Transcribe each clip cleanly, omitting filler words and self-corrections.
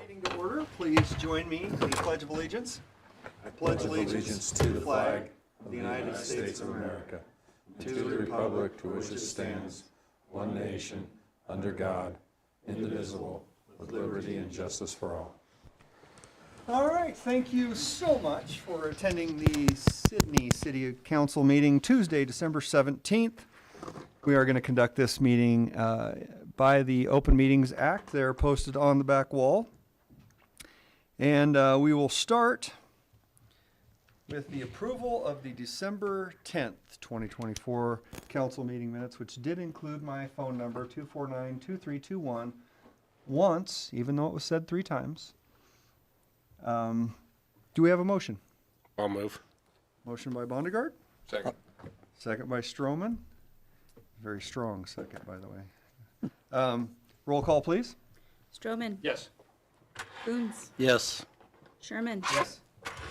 Meeting to order. Please join me in the Pledge of Allegiance. I pledge allegiance to the flag of the United States of America, and to the republic to which it stands, one nation, under God, indivisible, with liberty and justice for all. All right, thank you so much for attending the Sydney City Council meeting Tuesday, December 17th. We are going to conduct this meeting by the Open Meetings Act. They're posted on the back wall. And we will start with the approval of the December 10th, 2024 council meeting minutes, which did include my phone number, 249-2321, once, even though it was said 3 times. Do we have a motion? I'll move. Motion by Bondegard, Second. second by Stroman. Very strong second, by the way. Roll call, please. Stroman. Yes. Coons. Yes. Sherman. Yes.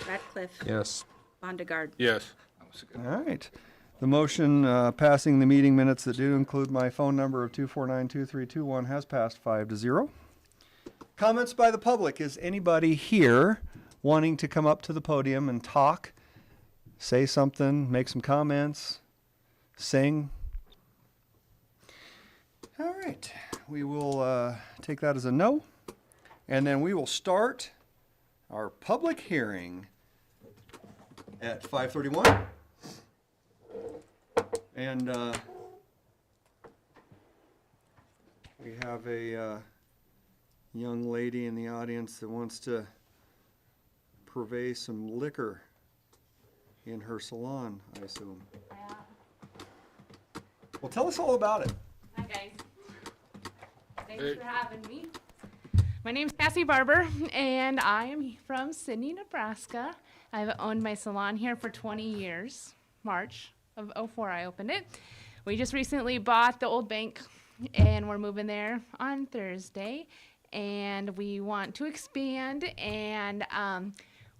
Ratcliffe. Yes. Bondegard. Yes. All right. The motion passing the meeting minutes that do include my phone number of 249-2321 has passed 5-0. Comments by the public. Is anybody here wanting to come up to the podium and talk, say something, make some comments, sing? All right. We will take that as a no. And then we will start our public hearing at 5:31. And we have a young lady in the audience that wants to purvey some liquor in her salon, I assume. Yeah. Well, tell us all about it. Hi, guys. Thanks for having me. My name's Cassie Barber, and I am from Sydney, Nebraska. I've owned my salon here for 20 years. March of '04, I opened it. We just recently bought the old bank, and we're moving there on Thursday. And we want to expand, and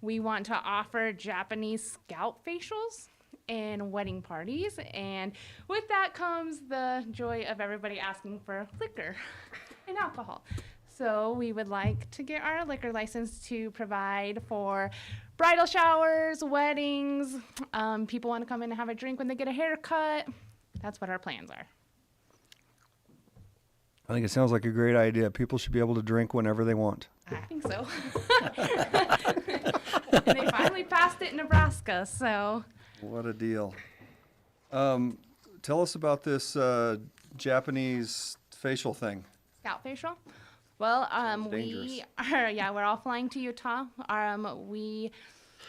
we want to offer Japanese scalp facials and wedding parties. And with that comes the joy of everybody asking for liquor and alcohol. So we would like to get our liquor license to provide for bridal showers, weddings. People want to come in and have a drink when they get a haircut. That's what our plans are. I think it sounds like a great idea. People should be able to drink whenever they want. I think so. And they finally passed it in Nebraska, so. What a deal. Tell us about this Japanese facial thing. Scalp facial? Well, dangerous. we're all flying to Utah. We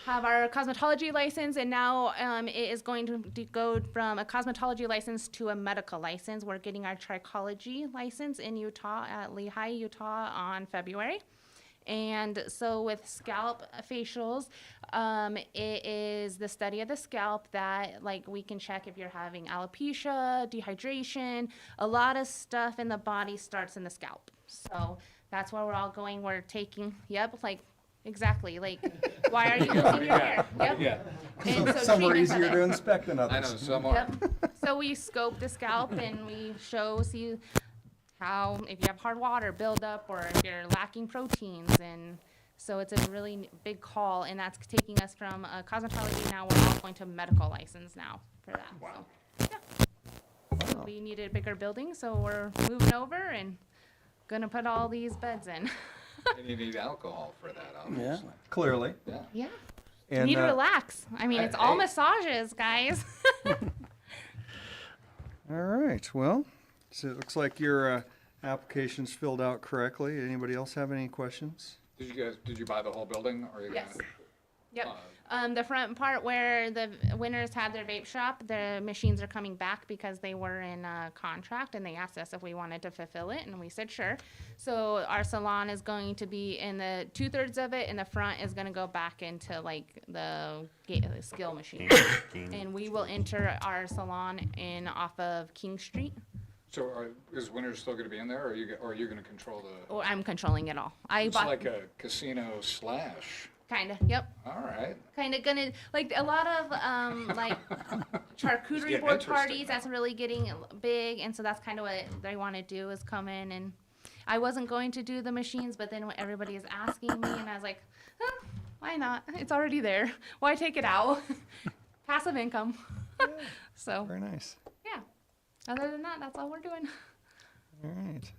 have our cosmetology license, and now it is going to go from a cosmetology license to a medical license. We're getting our trichology license in Utah at Lehigh, Utah on February. And so with scalp facials, it is the study of the scalp that, like, we can check if you're having alopecia, dehydration. A lot of stuff in the body starts in the scalp. So that's where we're all going. We're taking, exactly. Like, why are you losing your hair? Yep. Yeah. And so Some are treatments of easier it. to inspect than I know, others. some are. Yep. So we scope the scalp and we see how, if you have hard water buildup or if you're lacking proteins. And so it's a really big call, and that's taking us from cosmetology. Now we're all going to medical license now for that. Wow. So, yeah. Wow. We needed a bigger building, so we're moving over and gonna put all these beds in. And you need alcohol for that, obviously. Clearly. Yeah. Yeah. And, you need to uh, relax. I mean, it's all Hey. massages, guys. All right. Well, so it looks like your application's filled out correctly. Anybody else have any questions? Did you buy the whole building, or are you Yes. gonna? Yep. The front part where the winners had their vape shop, the machines are coming back because they were in a contract, and they asked us if we wanted to fulfill it, and we said sure. So our salon is going to be in the 2/3 of it, and the front is going to go back into like the skill machine. And we will enter our salon in off of King Street. So is Winners still gonna be in there, or are you gonna control the? Oh, I'm controlling it all. It's like a casino slash. Kinda, yep. All right. Kind of gonna, like, a lot of, like, charcuterie getting board interesting parties, now. that's really getting big, and so that's kind of what they want to do, is come in I wasn't going to do the machines, but then when everybody is asking me, and I was like, why not? It's already there. Why take it out? Passive income. So, Very nice. yeah. Other than that, that's all we're doing. All right.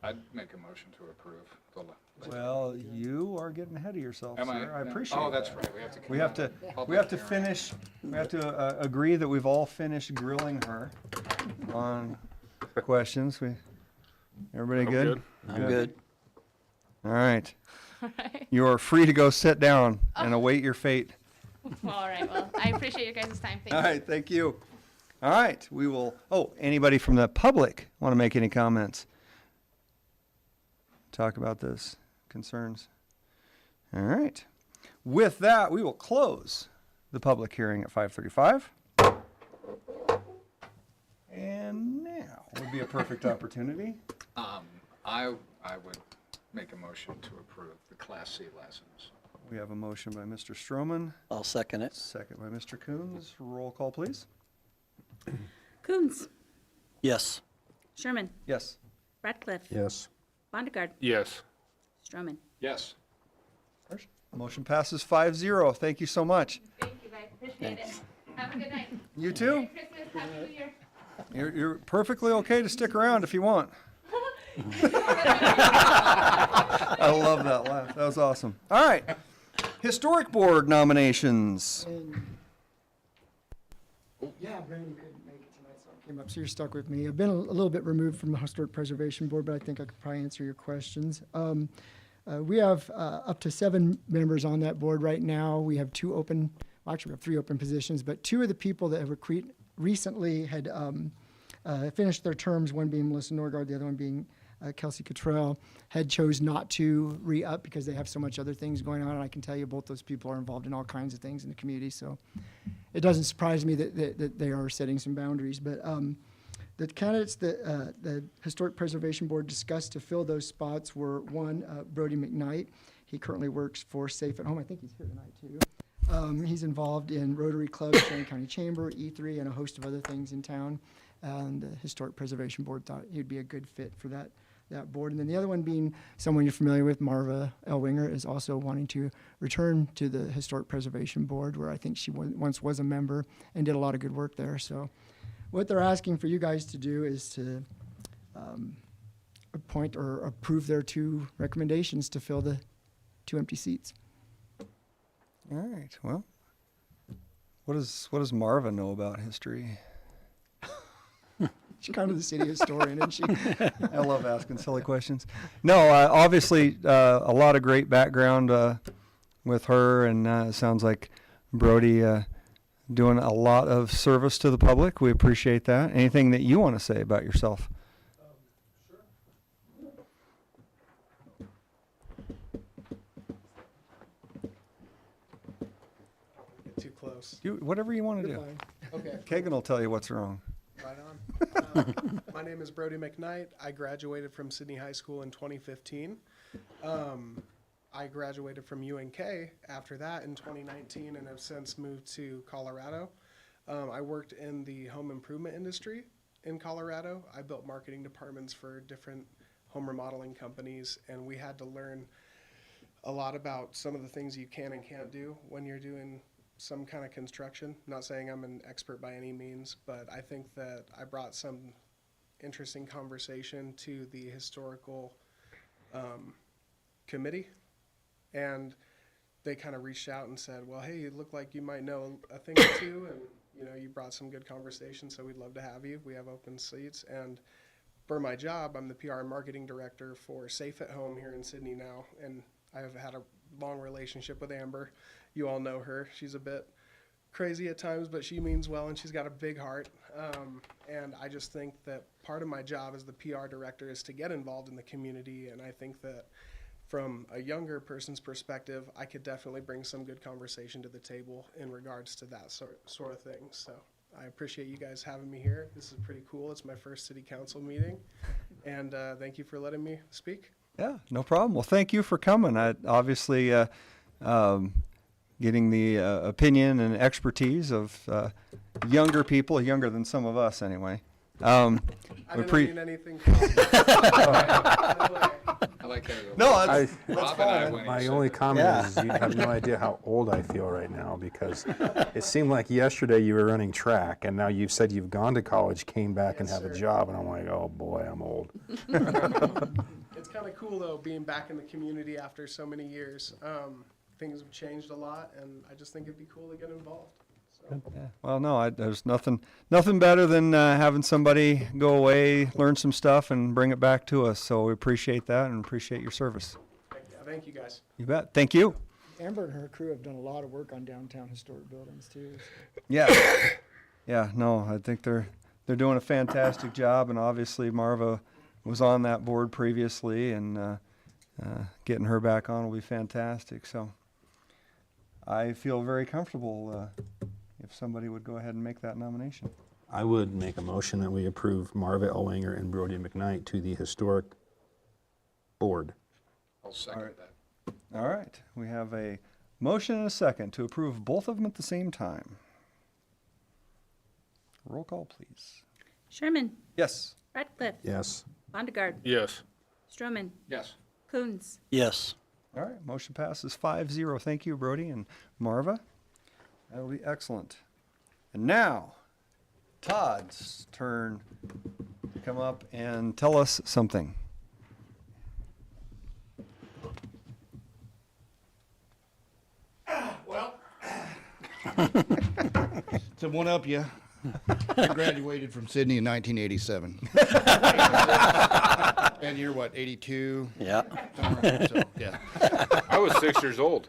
I'd make a motion to approve the. Well, you are getting ahead of yourself, Am I? sir. I appreciate Oh, that's that. right. We have to, finish, we have to agree that we've all finished grilling her on questions. Everybody good? I'm good. All right. All right. You are free to go sit down and await your fate. All right. Well, I appreciate your guys' time. Thank All you. right, thank you. All right, we will, anybody from the public want to make any comments? Talk about this, concerns? All right. With that, we will close the public hearing at 5:35. And now would be a perfect opportunity. I would make a motion to approve the Class C license. We have a motion by Mr. Stroman, I'll second it. second by Mr. Coons. Roll call, please. Coons, Yes. Sherman, Yes. Ratcliffe, Yes. Bondegaard, Yes. Stroman. Yes. Motion passes 5-0. Thank you so much. Thank you, guys. Appreciate it. Have a good night. You too. Merry Christmas. Happy New Year. You're perfectly okay to stick around if you want. I love that laugh. That was awesome. All right. Historic Board nominations. Yeah, Brandon couldn't make it tonight, so I came up, so you're stuck with me. I've been a little bit removed from the Historic Preservation Board, but I think I could probably answer your questions. We have up to 7 members on that board right now. We have 2 open, well, actually we have 3 open positions, but 2 of the people that have recently had finished their terms, one being Melissa Norgard, the other one being Kelsey Cottrell, had chose not to re-up because they have so much other things going on. And I can tell you both those people are involved in all kinds of things in the community. So it doesn't surprise me that they are setting some boundaries. But the candidates that the Historic Preservation Board discussed to fill those spots were one, Brody McKnight. He currently works for Safe at Home. I think he's here tonight too. He's involved in Rotary Club, Shannon County Chamber, E3, and a host of other things in town. And the Historic Preservation Board thought he'd be a good fit for that board. And then the other one being someone you're familiar with, Marva Elwinger, is also wanting to return to the Historic Preservation Board, where I think she once was a member and did a lot of good work there. So what they're asking for you guys to do is to appoint or approve their 2 recommendations to fill the 2 empty seats. All right. Well, what does Marva know about history? She's kind of the city historian, isn't she? I love asking silly questions. No, obviously a lot of great background with her, and it sounds like Brody doing a lot of service to the public. We appreciate that. Anything that you want to say about yourself? Too close. Whatever you want to You're do. fine. Okay, Kagan will tell you what's wrong. right on. My name is Brody McKnight. I graduated from Sydney High School in 2015. I graduated from UNK after that in 2019 and have since moved to Colorado. I worked in the home improvement industry in Colorado. I built marketing departments for different home remodeling companies, and we had to learn a lot about some of the things you can and can't do when you're doing some kind of construction. Not saying I'm an expert by any means, but I think that I brought some interesting conversation to the historical committee, and they kind of reached out and said, well, hey, you look like you might know a thing or two, and you brought some good conversation, so we'd love to have you. We have open seats, and for my job, I'm the PR and marketing director for Safe at Home here in Sydney now, and I have had a long relationship with Amber. You all know her. She's a bit crazy at times, but she means well, and she's got a big heart. And I just think that part of my job as the PR director is to get involved in the community, and I think that from a younger person's perspective, I could definitely bring some good conversation to the table in regards to that sort of thing. So I appreciate you guys having me here. This is pretty cool. It's my first city council meeting, and thank you for letting me speak. Yeah, no problem. Well, thank you for coming. Obviously, getting the opinion and expertise of younger people, younger than some of us anyway. I we didn't mean anything. I like how you go. No, I- Rob and I, when he My said only that. comment is you have no idea how old I feel right now, because it seemed like yesterday you were running track, and now you've said you've gone to college, came back and have a job, and I'm like, oh boy, I'm old. It's kind of cool though, being back in the community after so many years. Things have changed a lot, and I just think it'd be cool to get involved. So. Yeah. Well, no, there's nothing better than having somebody go away, learn some stuff, and bring it back to us. So we appreciate that and appreciate your service. Thank you guys. You bet. Thank you. Amber and her crew have done a lot of work on downtown historic buildings too. Yeah. Yeah. No, I think they're doing a fantastic job, and obviously Marva was on that board previously, and getting her back on will be fantastic. So I feel very comfortable if somebody would go ahead and make that nomination. I would make a motion that we approve Marva Elwanger and Brody McKnight to the Historic Board. I'll second that. All right. We have a motion and a second to approve both of them at the same time. Roll call, please. Sherman. Yes. Ratcliffe. Yes. Vondergaard. Yes. Stroman. Yes. Coons. Yes. All right. Motion passes 5-0. Thank you, Brody and Marva. That'll be excellent. And now, Todd's turn to come up and tell us something. To one up you, I graduated from Sydney in 1987. And you're what, 82? Yeah. Somewhere, so, yeah. I was 6 years old.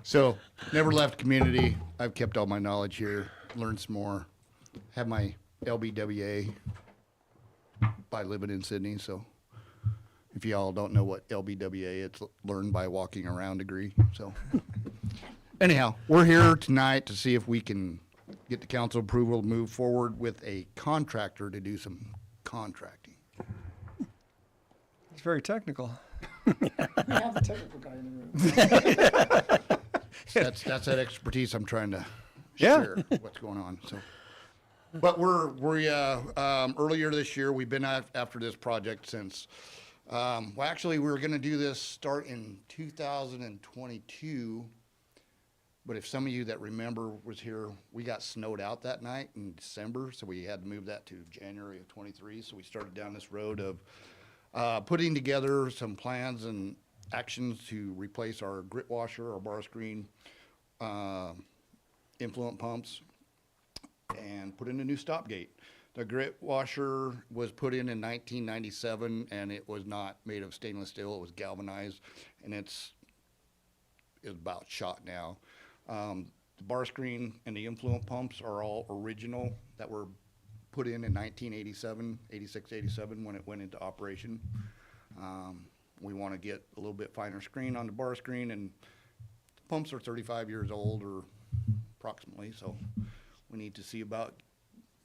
So, never left community. I've kept all my knowledge here, learned some more. Have my LBWA by living in Sydney, so if y'all don't know what LBWA, it's learn by walking around degree, so. Anyhow, we're here tonight to see if we can get the council approval to move forward with a contractor to do some contracting. It's very technical. We have the technical guy in the room. That's that expertise I'm trying to Yeah. share what's going on, so. But we earlier this year, we've been after this project since, well, actually, we were gonna do this start in 2022. But if some of you that remember was here, we got snowed out that night in December, so we had to move that to January of '23. So we started down this road of putting together some plans and actions to replace our grit washer, our bar screen, influent pumps, and put in a new stop gate. The grit washer was put in 1997, and it was not made of stainless steel. It was galvanized, and it's about shot now. The bar screen and the influent pumps are all original that were put in 1987, 86, 87 when it went into operation. We want to get a little bit finer screen on the bar screen, and the pumps are 35 years old or approximately, so we need to see about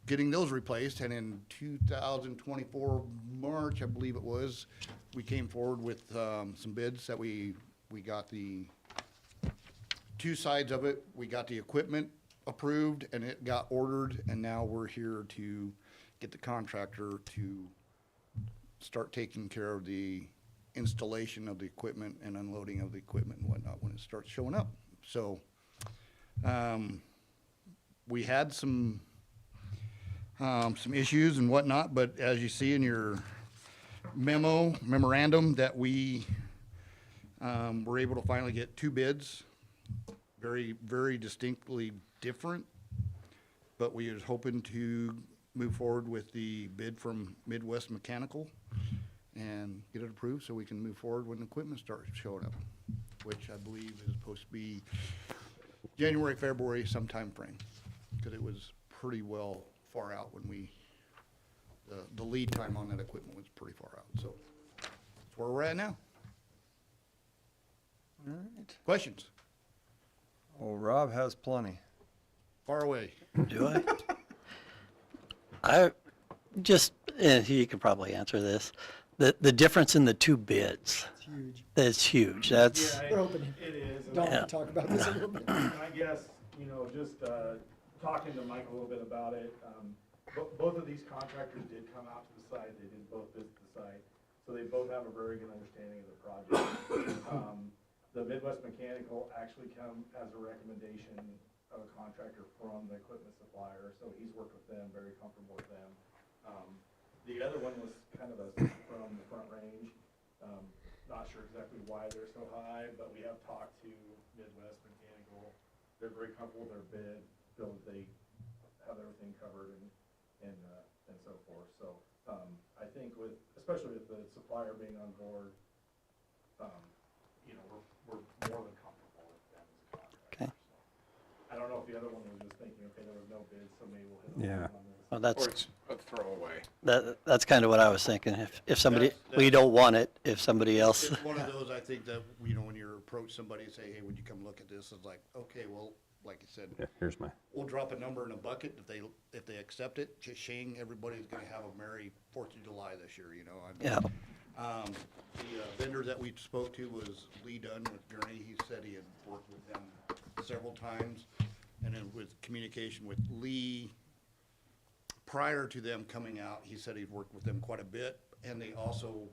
getting those replaced. And in 2024 March, I believe it was, we came forward with some bids that we got the two sides of it. We got the equipment approved and it got ordered, and now we're here to get the contractor to start taking care of the installation of the equipment and unloading of the equipment and whatnot when it starts showing up. So we had some issues and whatnot, but as you see in your memorandum that we were able to finally get two bids, very, very distinctly different, but we was hoping to move forward with the bid from Midwest Mechanical and get it approved so we can move forward when the equipment starts showing up, which I believe is supposed to be January, February, some time frame, because it was pretty well far out when the lead time on that equipment was pretty far out. So that's where we're at now. All right. Questions? Oh, Rob has plenty. Far away. Do I? I just, and you can probably answer this. The difference in the two bids, It's huge. that's huge. That's, We're hoping It is. Don Yeah. can talk about this a little bit. I guess, just talking to Mike a little bit about it, both of these contractors did come out to the site, they did both visit the site, so they both have a very good understanding of the project. The Midwest Mechanical actually come as a recommendation of a contractor from the equipment supplier, so he's worked with them, very comfortable with them. The other one was kind of from the Front Range. Not sure exactly why they're so high, but we have talked to Midwest Mechanical. They're very comfortable with their bid, feel that they have everything covered and so forth. So I think especially with the supplier being on board, we're more than comfortable with them as a contractor. Okay. So I don't know if the other one was just thinking, okay, there was no bid, so maybe we'll hit Yeah. on this. Well, Or it's a throwaway. that's kind of what I was thinking. If somebody, we don't want it, if somebody else, It's one of those, I think that, when you approach somebody and say, hey, would you come look at this? It's like, okay, well, like you said, Yeah, here's my, we'll drop a number in a bucket. If they accept it, shing, everybody's gonna have a merry 4th of July this year, yeah. The vendor that we spoke to was Lee Dunn with Gurney. He said he had worked with them several times. And then with communication with Lee, prior to them coming out, he said he'd worked with them quite a bit. And they also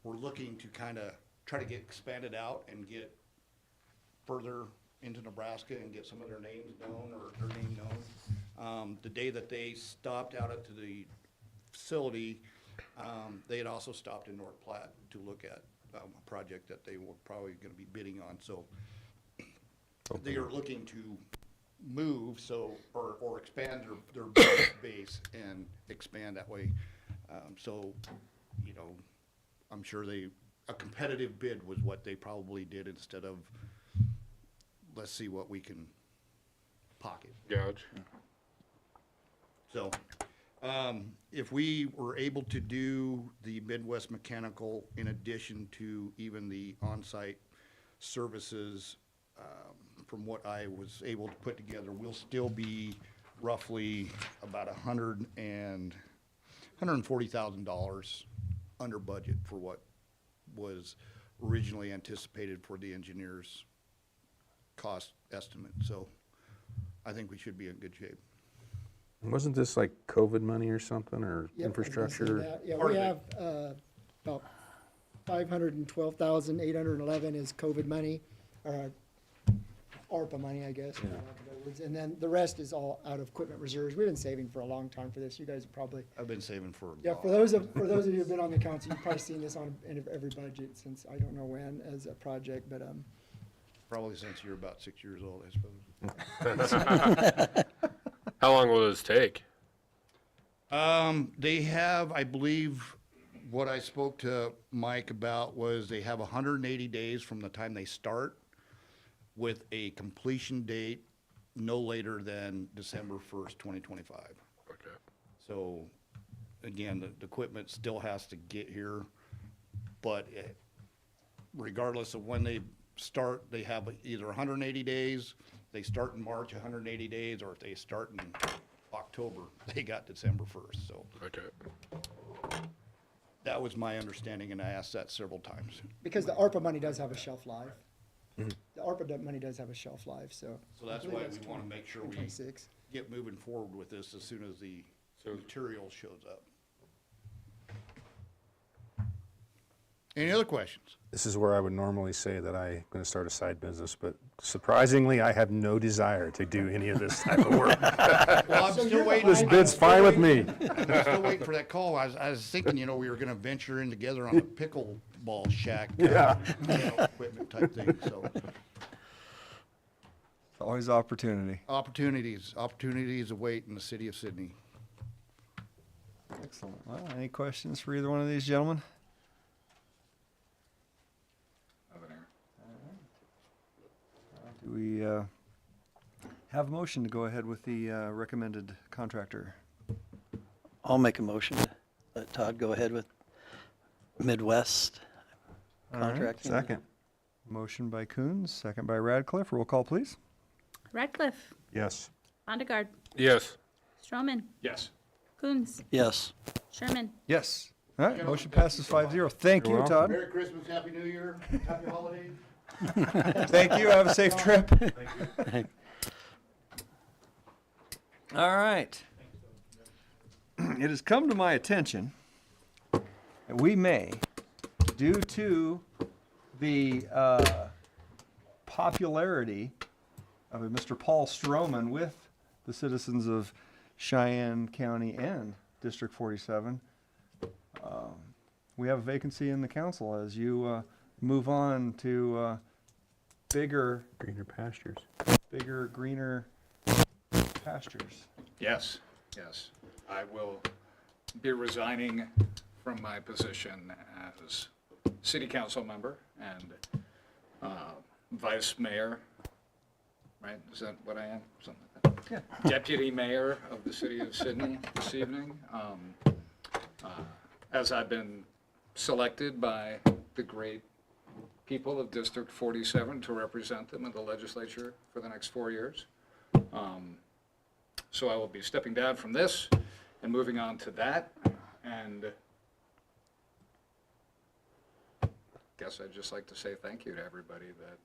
were looking to kind of try to get expanded out and get further into Nebraska and get some of their names known or their name known. The day that they stopped out at the facility, they had also stopped in North Platte to look at a project that they were probably going to be bidding on. So they are looking to move or expand their base and expand that way. I'm sure a competitive bid was what they probably did instead of let's see what we can pocket. gouge. So, if we were able to do the Midwest Mechanical in addition to even the on-site services, from what I was able to put together, we'll still be roughly about $140,000 under budget for what was originally anticipated for the engineer's cost estimate. So I think we should be in good shape. Wasn't this like COVID money or something, or Yep, I was gonna say infrastructure? that. Yeah, Part we of have about 512,811 is COVID money, or ARPA money, I guess. for lack of better words. And then the rest is all out of equipment reserves. We've been saving for a long time for this. You guys have probably, I've been saving for a yeah, while. for those of you who've been on the council, you've probably seen this on every budget since I don't know when as a project, but Probably since you're about 6 years old, I suppose. How long will this take? They have, I believe, what I spoke to Mike about was they have 180 days from the time they start with a completion date no later than December 1st, 2025. Okay. So, again, the equipment still has to get here, but regardless of when they start, they have either 180 days, they start in March, 180 days, or if they start in October, they got December 1st, so. Okay. That was my understanding, and I asked that several times. because the ARPA money does have a shelf life. The ARPA money does have a shelf life, so. So that's I believe why that's we want to make sure we 2026. get moving forward with this as soon as the material shows up. Any other questions? This is where I would normally say that I'm going to start a side business, but surprisingly, I have no desire to do any of this type of work. Well, I'm still waiting. This bid's fine with me. I'm still waiting for that call. I was thinking, we were gonna venture in together on a pickleball shack. Yeah. Equipment type thing, so. Always opportunity. Opportunities await in the city of Sydney. Excellent. Well, any questions for either one of these gentlemen? Nothing here. Do we have a motion to go ahead with the recommended contractor? I'll make a motion to let Todd go ahead with Midwest All right, contracting. second. Motion by Coons, second by Radcliffe. Roll call, please. Radcliffe, Yes. Bondegaard, Yes. Stroman, Yes. Coons, Yes. Sherman. Yes. All right, motion passes 5-0. Thank you, You're Todd. Merry Christmas, Happy New Year, Happy Holidays. Thank you. Have a safe trip. All right. It has come to my attention that we may, due to the popularity of a Mr. Paul Stroman with the citizens of Cheyenne County and District 47, we have a vacancy in the council as you move on to bigger, Greener pastures. greener pastures. Yes, yes. I will be resigning from my position as city council member and vice mayor, right? Is that what I am? Something like that. Yeah. Deputy mayor of the city of Sydney this evening. As I've been selected by the great people of District 47 to represent them in the legislature for the next 4 years. So I will be stepping down from this and moving on to that. And guess I'd just like to say thank you to everybody that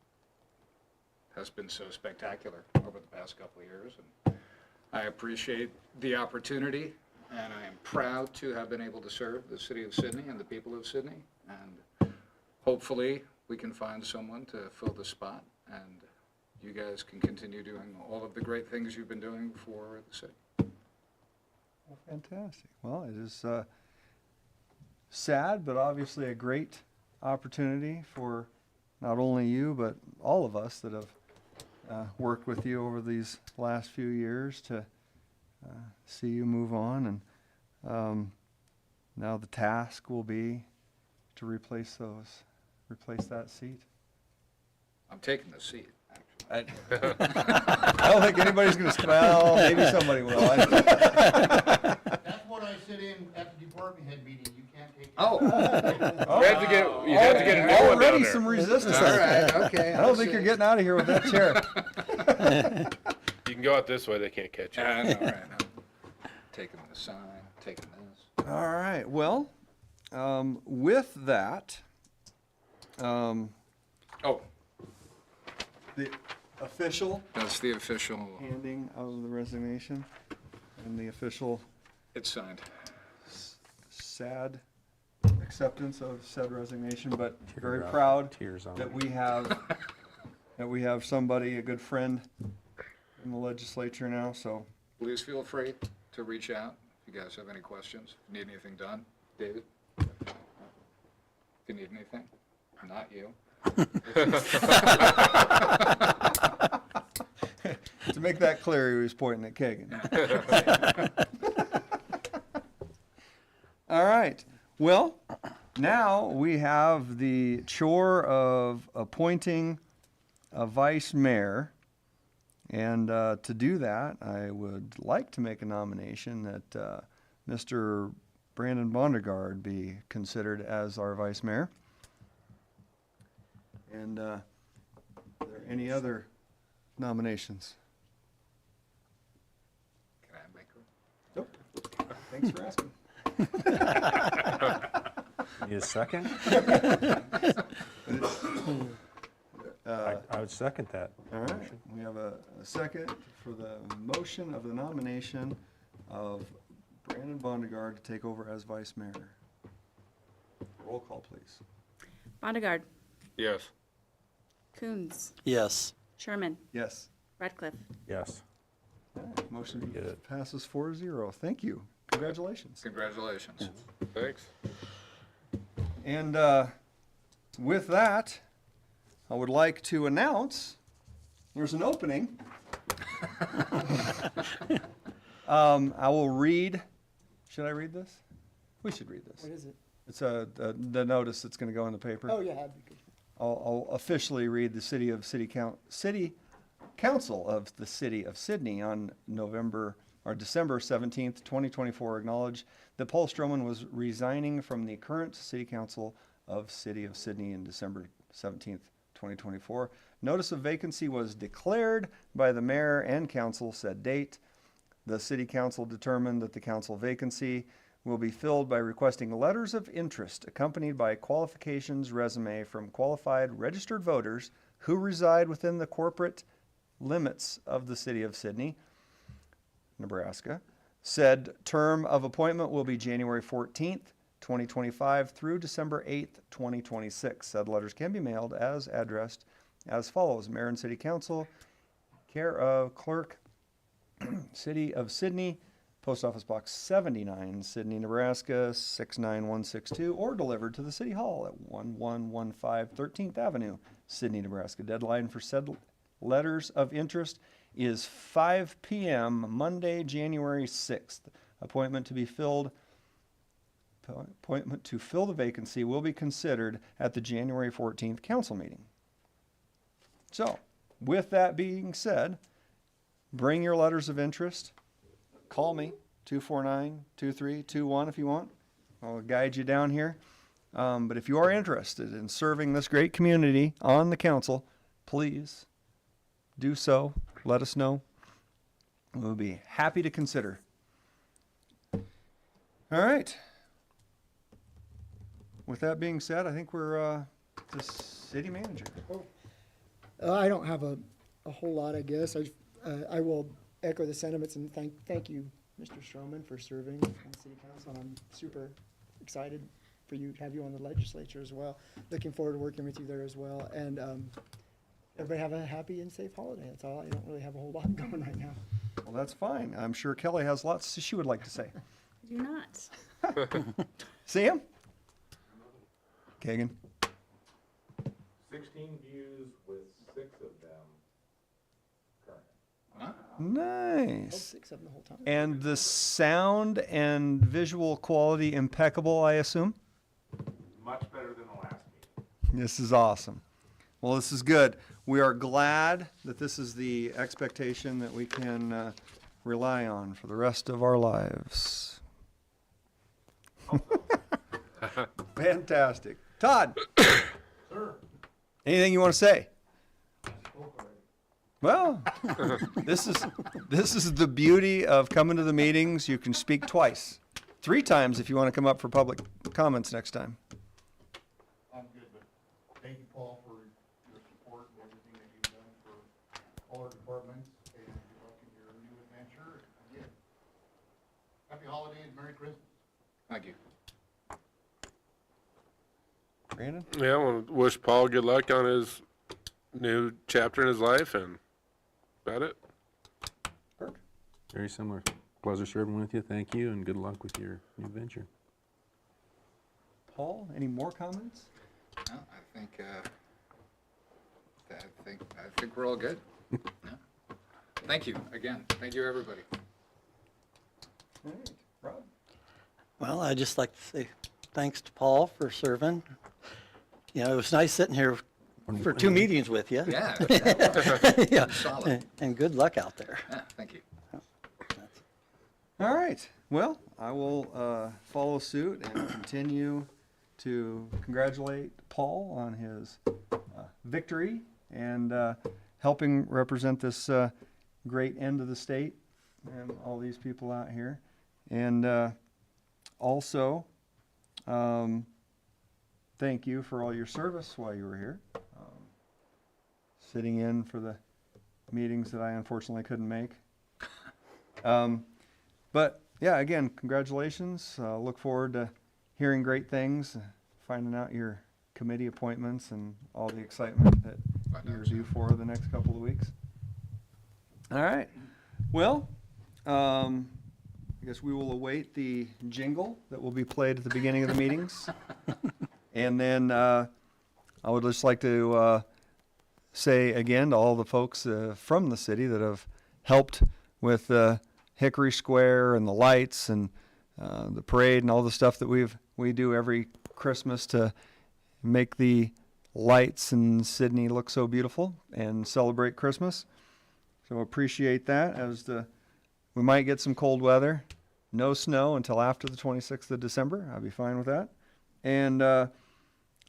has been so spectacular over the past couple of years. And I appreciate the opportunity, and I am proud to have been able to serve the city of Sydney and the people of Sydney. And hopefully we can find someone to fill the spot, and you guys can continue doing all of the great things you've been doing for the city. Well, fantastic. Well, it is sad, but obviously a great opportunity for not only you, but all of us that have worked with you over these last few years to see you move on. And now the task will be to replace that seat. I'm taking the seat, actually. I don't think anybody's going to spell. Maybe somebody will. That's what I sit in at the department head meeting. You can't take. You have to get a new one down Already there. some resistance. All right, okay. I don't think you're getting out of here with that chair. You can go out this way, they can't catch you. All right, I'm taking the sign, taking this. All right. Well, with that, Oh, the official that's the official, handing of the resignation and the official it's signed. sad acceptance of said resignation, but very Teardrop, proud tears on that it. we have somebody, a good friend in the legislature now. So Please feel free to reach out if you guys have any questions, if you need anything done. David? If you need anything, not you. to make that clear, he was pointing at Kagan. All right. Well, now we have the chore of appointing a vice mayor. And to do that, I would like to make a nomination that Mr. Brandon Bondergaard be considered as our vice mayor. And are there any other nominations? Can I make her? Nope. Thanks for asking. Need a second? I would second that. All right, we have a second for the motion of the nomination of Brandon Bondergaard to take over as vice mayor. Roll call, please. Bondegaard, Yes. Coons, Yes. Sherman, Yes. Radcliffe. Yes. All right, motion Get it. passes 4-0. Thank you. Congratulations. Congratulations. Thanks. And with that, I would like to announce there's an opening. I will read. Should I read this? We should read this. What is it? It's the notice that's going to go in the paper. Oh, yeah, that'd be good. I'll officially read the City Council of the City of Sydney on December 17th, 2024, acknowledge that Paul Stroman was resigning from the current City Council of City of Sydney in December 17th, 2024. Notice of vacancy was declared by the mayor and council said date. The City Council determined that the council vacancy will be filled by requesting letters of interest accompanied by qualifications resume from qualified registered voters who reside within the corporate limits of the City of Sydney. Nebraska. Said term of appointment will be January 14th, 2025 through December 8th, 2026. Said letters can be mailed as addressed as follows: Mayor and City Council, care of Clerk, City of Sydney, Post Office Box 79, Sydney, Nebraska 69162, or delivered to the City Hall at 1115 13th Avenue, Sydney, Nebraska. Deadline for said letters of interest is 5 p.m. Monday, January 6th. Appointment to fill the vacancy will be considered at the January 14th council meeting. So, with that being said, bring your letters of interest. Call me, 249-2321 if you want. I'll guide you down here. But if you are interested in serving this great community on the council, please do so. Let us know. We'll be happy to consider. All right. With that being said, I think we're the city manager. I don't have a whole lot, I guess. I will echo the sentiments and thank you, Mr. Stroman, for serving on the city council. I'm super excited for you to have you on the legislature as well. Looking forward to working with you there as well. And everybody have a happy and safe holiday. That's all. I don't really have a whole lot going right now. Well, that's fine. I'm sure Kelly has lots she would like to say. I do not. Sam? Kagan? 16 views with 6 of them current. Nice. 6 of them the whole time. And the sound and visual quality impeccable, I assume? Much better than the last meeting. This is awesome. Well, this is good. We are glad that this is the expectation that we can rely on for the rest of our lives. Fantastic. Todd? Sir. Anything you want to say? Well, this is the beauty of coming to the meetings. You can speak twice, 3 times if you want to come up for public comments next time. I'm good, but thank you, Paul, for your support and everything that you've done for all our departments, and good luck in your new adventure. Again, happy holidays, Merry Christmas. Thank you. Brandon? Yeah, I want to wish Paul good luck on his new chapter in his life, and about it. Kirk? Very similar. Pleasure serving with you. Thank you, and good luck with your new venture. Paul, any more comments? No, I think we're all good. Yeah. Thank you again. Thank you, everybody. All right. Rob? Well, I'd just like to say thanks to Paul for serving. You know, it was nice sitting here for 2 meetings with you. Yeah. Yeah. Solid. And good luck out there. Yeah, thank you. All right. Well, I will follow suit and continue to congratulate Paul on his victory and helping represent this great end of the state and all these people out here. And also, thank you for all your service while you were here, sitting in for the meetings that I unfortunately couldn't make. But yeah, again, congratulations. Look forward to hearing great things, finding out your committee appointments and all the excitement that you're due for the next couple of weeks. All right. Well, I guess we will await the jingle that will be played at the beginning of the meetings. And then I would just like to say again to all the folks from the city that have helped with Hickory Square and the lights and the parade and all the stuff that we do every Christmas to make the lights in Sydney look so beautiful and celebrate Christmas. So appreciate that. We might get some cold weather, no snow until after the 26th of December. I'll be fine with that. And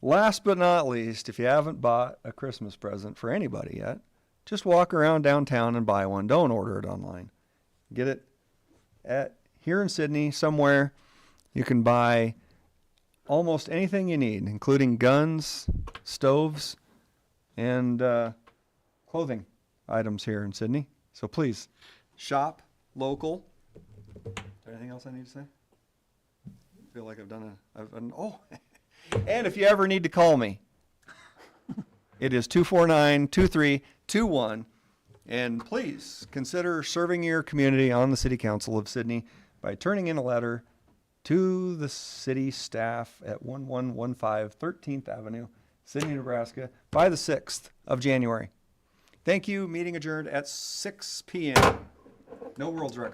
last but not least, if you haven't bought a Christmas present for anybody yet, just walk around downtown and buy one. Don't order it online. Get it here in Sydney somewhere. You can buy almost anything you need, including guns, stoves, and clothing items here in Sydney. So please shop local. Is there anything else I need to say? I feel like I've done oh, and if you ever need to call me, it is 249-2321. And please consider serving your community on the City Council of Sydney by turning in a letter to the city staff at 1115 13th Avenue, Sydney, Nebraska, by the 6th of January. Thank you. Meeting adjourned at 6 p.m. No world's record.